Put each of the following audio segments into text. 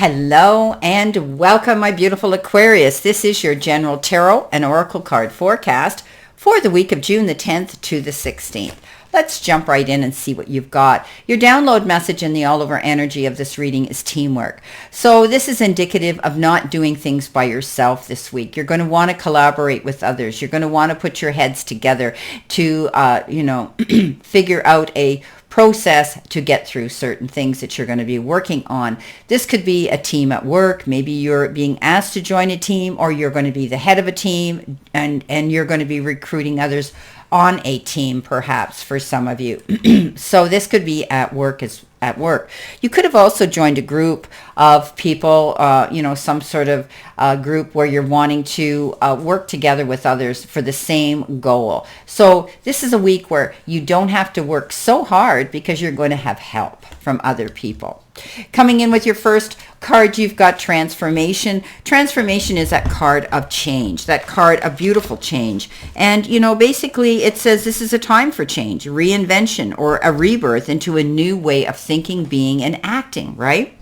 Hello and welcome, my beautiful Aquarius. This is your general tarot and oracle card forecast for the week of June the 10th to the 16th. Let's jump right in and see what you've got. Your download message in the all-over energy of this reading is teamwork. So this is indicative of not doing things by yourself this week. You're going to want to collaborate with others. You're going to want to put your heads together to, figure out a process to get through certain things that you're going to be working on. This could be a team at work. Maybe you're being asked to join a team, or you're going to be the head of a team and you're going to be recruiting others on a team, perhaps, for some of you. So this could be at work at work. You could have also joined a group of people, some sort of group where you're wanting to work together with others for the same goal. So this is a week where you don't have to work so hard because you're going to have help from other people. Coming in with your first card, you've got transformation. Transformation is that card of change, that card of beautiful change. And, basically it says this is a time for change, reinvention, or a rebirth into a new way of thinking, being, and acting, right?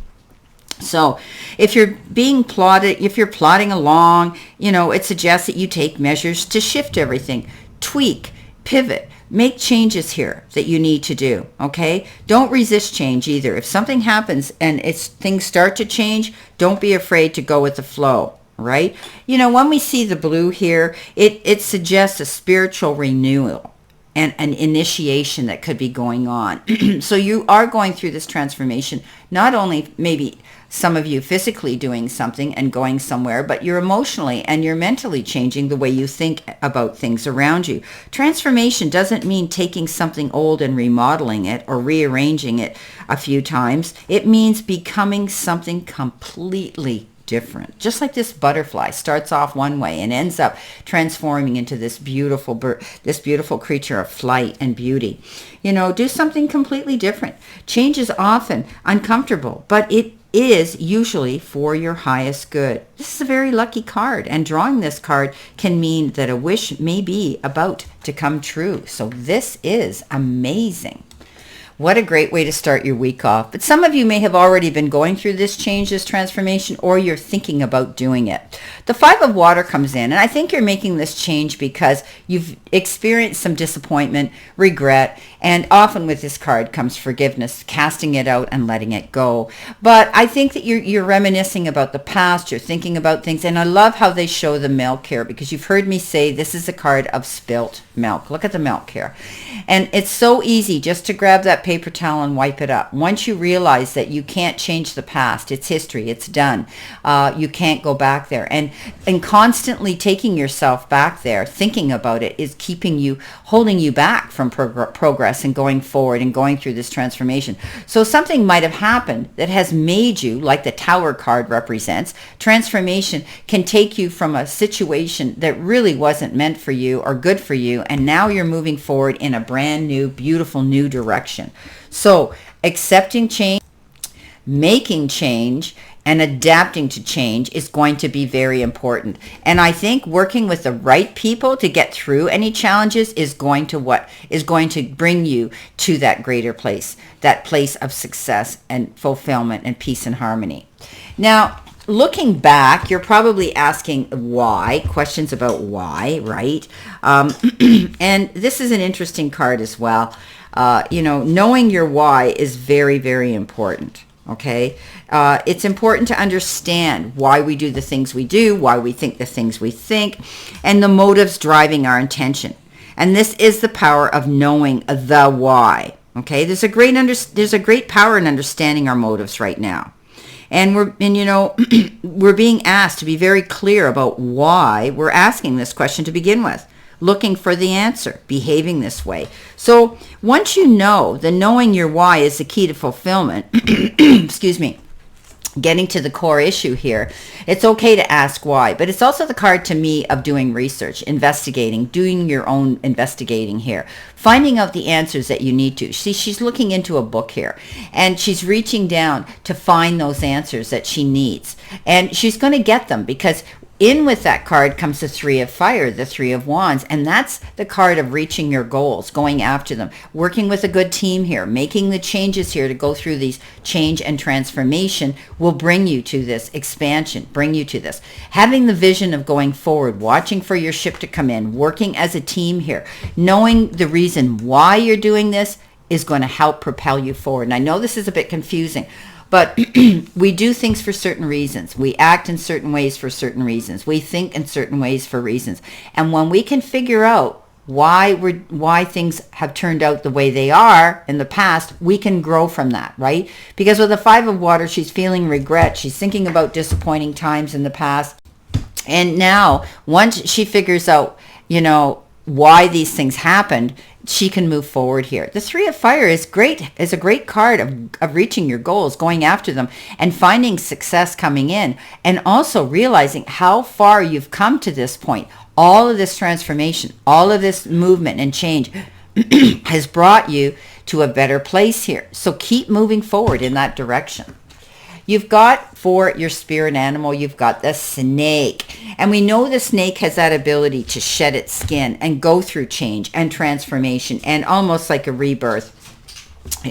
So if you're plodding along, it suggests that you take measures to shift everything, tweak, pivot, make changes here that you need to do, okay? Don't resist change either. If something happens and things start to change, don't be afraid to go with the flow, right? When we see the blue here, it suggests a spiritual renewal and an initiation that could be going on. So you are going through this transformation, not only maybe some of you physically doing something and going somewhere, but you're emotionally and you're mentally changing the way you think about things around you. Transformation doesn't mean taking something old and remodeling it or rearranging it a few times. It means becoming something completely different. Just like this butterfly starts off one way and ends up transforming into this beautiful creature of flight and beauty. Do something completely different. Change is often uncomfortable, but it is usually for your highest good. This is a very lucky card, and drawing this card can mean that a wish may be about to come true. So this is amazing. What a great way to start your week off. But some of you may have already been going through this change, this transformation, or you're thinking about doing it. The Five of Water comes in, and I think you're making this change because you've experienced some disappointment, regret, and often with this card comes forgiveness, casting it out and letting it go. But I think that you're reminiscing about the past, you're thinking about things, and I love how they show the milk here, because you've heard me say this is a card of spilt milk. Look at the milk here. And it's so easy just to grab that paper towel and wipe it up. Once you realize that you can't change the past, it's history, it's done. You can't go back there. And constantly taking yourself back there, thinking about it, is holding you back from progress and going forward and going through this transformation. So something might have happened that has made you, like the Tower card represents, transformation can take you from a situation that really wasn't meant for you or good for you, and now you're moving forward in a brand new, beautiful new direction. So accepting change, making change, and adapting to change is going to be very important. And I think working with the right people to get through any challenges is going to bring you to that greater place, that place of success and fulfillment and peace and harmony. Now, looking back, you're probably asking why, questions about why, right? And this is an interesting card as well. Knowing your why is very, very important. Okay, it's important to understand why we do the things we do, why we think the things we think, and the motives driving our intention. And this is the power of knowing the why. Okay, there's a great power in understanding our motives right now. And we're being asked to be very clear about why we're asking this question to begin with, looking for the answer, behaving this way. So once you know, the knowing your why is the key to fulfillment, excuse me, getting to the core issue here, it's okay to ask why, but it's also the card to me of doing research, investigating, doing your own investigating here, finding out the answers that you need to. See, she's looking into a book here, and she's reaching down to find those answers that she needs, and she's going to get them, because In with that card comes the Three of Fire, the Three of Wands, and that's the card of reaching your goals, going after them, working with a good team here, making the changes here to go through these change and transformation will bring you to this expansion, bring you to this. Having the vision of going forward, watching for your ship to come in, working as a team here, knowing the reason why you're doing this is going to help propel you forward. And I know this is a bit confusing, but we do things for certain reasons. We act in certain ways for certain reasons. We think in certain ways for reasons. And when we can figure out why things have turned out the way they are in the past, we can grow from that, right? Because with the Five of Water, she's feeling regret. She's thinking about disappointing times in the past. And now, once she figures out, why these things happened, she can move forward here. The Three of Fire is a great card of reaching your goals, going after them, and finding success coming in, and also realizing how far you've come to this point. All of this transformation, all of this movement and change has brought you to a better place here. So keep moving forward in that direction. You've got, for your spirit animal, you've got the snake. And we know the snake has that ability to shed its skin and go through change and transformation and almost like a rebirth.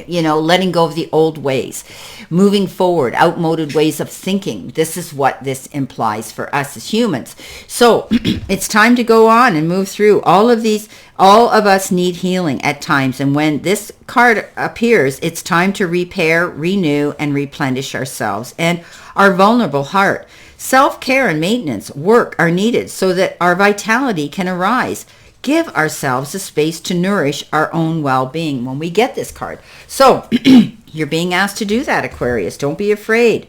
Letting go of the old ways, moving forward, outmoded ways of thinking. This is what this implies for us as humans. So it's time to go on and move through all of these. All of us need healing at times. And when this card appears, it's time to repair, renew, and replenish ourselves and our vulnerable heart. Self-care and maintenance work are needed so that our vitality can arise. Give ourselves a space to nourish our own well-being when we get this card. So you're being asked to do that, Aquarius. Don't be afraid.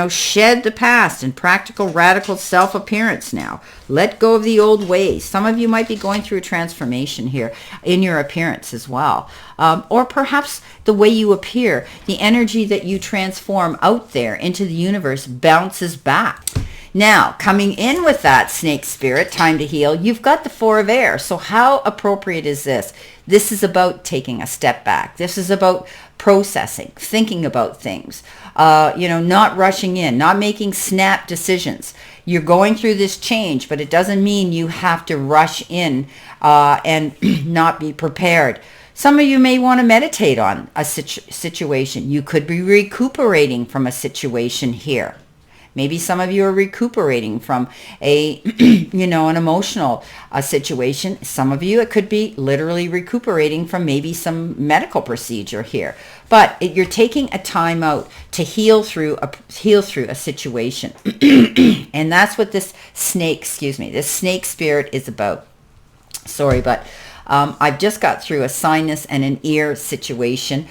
Shed the past and practical, radical self-appearance now. Let go of the old ways. Some of you might be going through a transformation here in your appearance as well. Or perhaps the way you appear, the energy that you transform out there into the universe bounces back. Now, coming in with that snake spirit, time to heal, you've got the Four of Air. So how appropriate is this? This is about taking a step back. This is about processing, thinking about things, not rushing in, not making snap decisions. You're going through this change, but it doesn't mean you have to rush in and not be prepared. Some of you may want to meditate on a situation. You could be recuperating from a situation here. Maybe some of you are recuperating from an emotional situation. Some of you, it could be literally recuperating from maybe some medical procedure here. But you're taking a time out to heal through a situation. And that's what this snake spirit is about. Sorry, but I've just got through a sinus and an ear situation.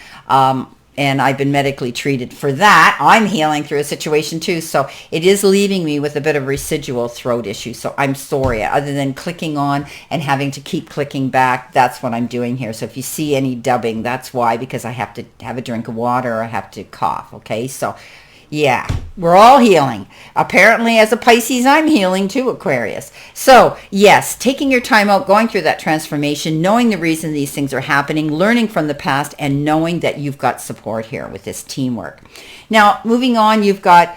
And I've been medically treated for that. I'm healing through a situation too. So it is leaving me with a bit of residual throat issue. So I'm sorry. Other than clicking on and having to keep clicking back, that's what I'm doing here. So if you see any dubbing, that's why, because I have to have a drink of water or I have to cough. Okay. So yeah, we're all healing. Apparently, as a Pisces, I'm healing too, Aquarius. So yes, taking your time out, going through that transformation, knowing the reason these things are happening, learning from the past, and knowing that you've got support here with this teamwork. Now, moving on, you've got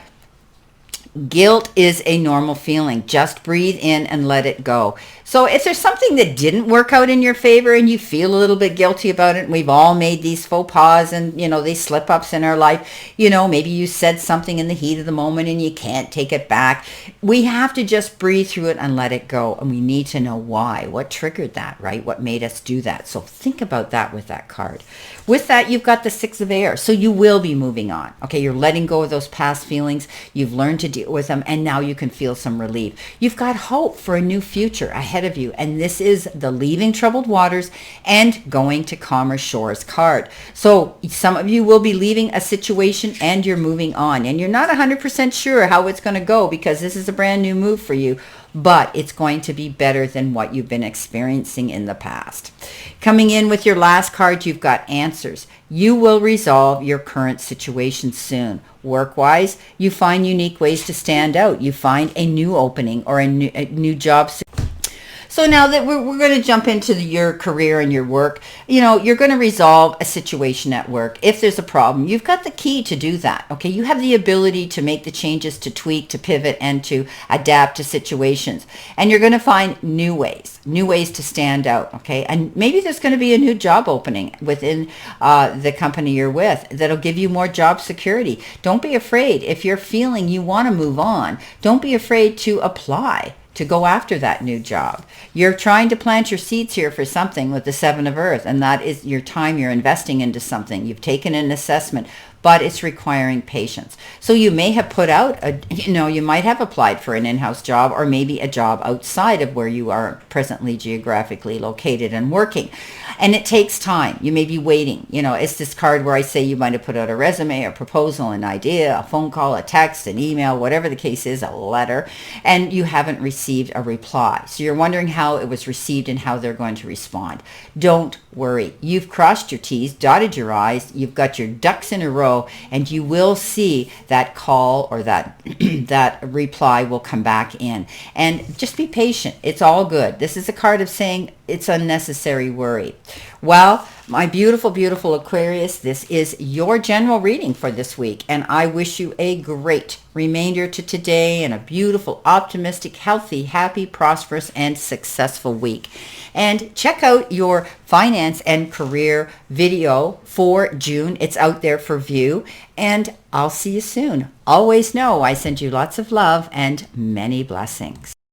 guilt is a normal feeling. Just breathe in and let it go. So if there's something that didn't work out in your favor and you feel a little bit guilty about it, and we've all made these faux pas and, these slip-ups in our life, maybe you said something in the heat of the moment and you can't take it back. We have to just breathe through it and let it go. And we need to know why. What triggered that, right? What made us do that? So think about that with that card. With that, you've got the Six of Air. So you will be moving on. Okay, you're letting go of those past feelings. You've learned to deal with them, and now you can feel some relief. You've got hope for a new future ahead of you, and this is the leaving troubled waters and going to calmer shores card. So some of you will be leaving a situation and you're moving on, and you're not 100% sure how it's going to go because this is a brand new move for you, but it's going to be better than what you've been experiencing in the past. Coming in with your last card, you've got answers. You will resolve your current situation soon. Work-wise, you find unique ways to stand out. You find a new opening or a new job. So now that we're going to jump into your career and your work, you're going to resolve a situation at work. If there's a problem, you've got the key to do that. Okay. You have the ability to make the changes, to tweak, to pivot, and to adapt to situations. And you're going to find new ways to stand out. Okay. And maybe there's going to be a new job opening within the company you're with that'll give you more job security. Don't be afraid. If you're feeling you want to move on, don't be afraid to apply, to go after that new job. You're trying to plant your seeds here for something with the Seven of Earth, and that is your time you're investing into something. You've taken an assessment, but it's requiring patience. So you may have put out, you might have applied for an in-house job, or maybe a job outside of where you are presently geographically located and working. And it takes time. You may be waiting. It's this card where I say you might have put out a resume, a proposal, an idea, a phone call, a text, an email, whatever the case is, a letter, and you haven't received a reply. So you're wondering how it was received and how they're going to respond. Don't worry. You've crossed your T's, dotted your I's, you've got your ducks in a row, and you will see that call or that that reply will come back in. And just be patient. It's all good. This is a card of saying it's unnecessary worry. Well, my beautiful, beautiful Aquarius, this is your general reading for this week, and I wish you a great remainder to today and a beautiful, optimistic, healthy, happy, prosperous, and successful week. And check out your finance and career video for June. It's out there for view, and I'll see you soon. Always know I send you lots of love and many blessings.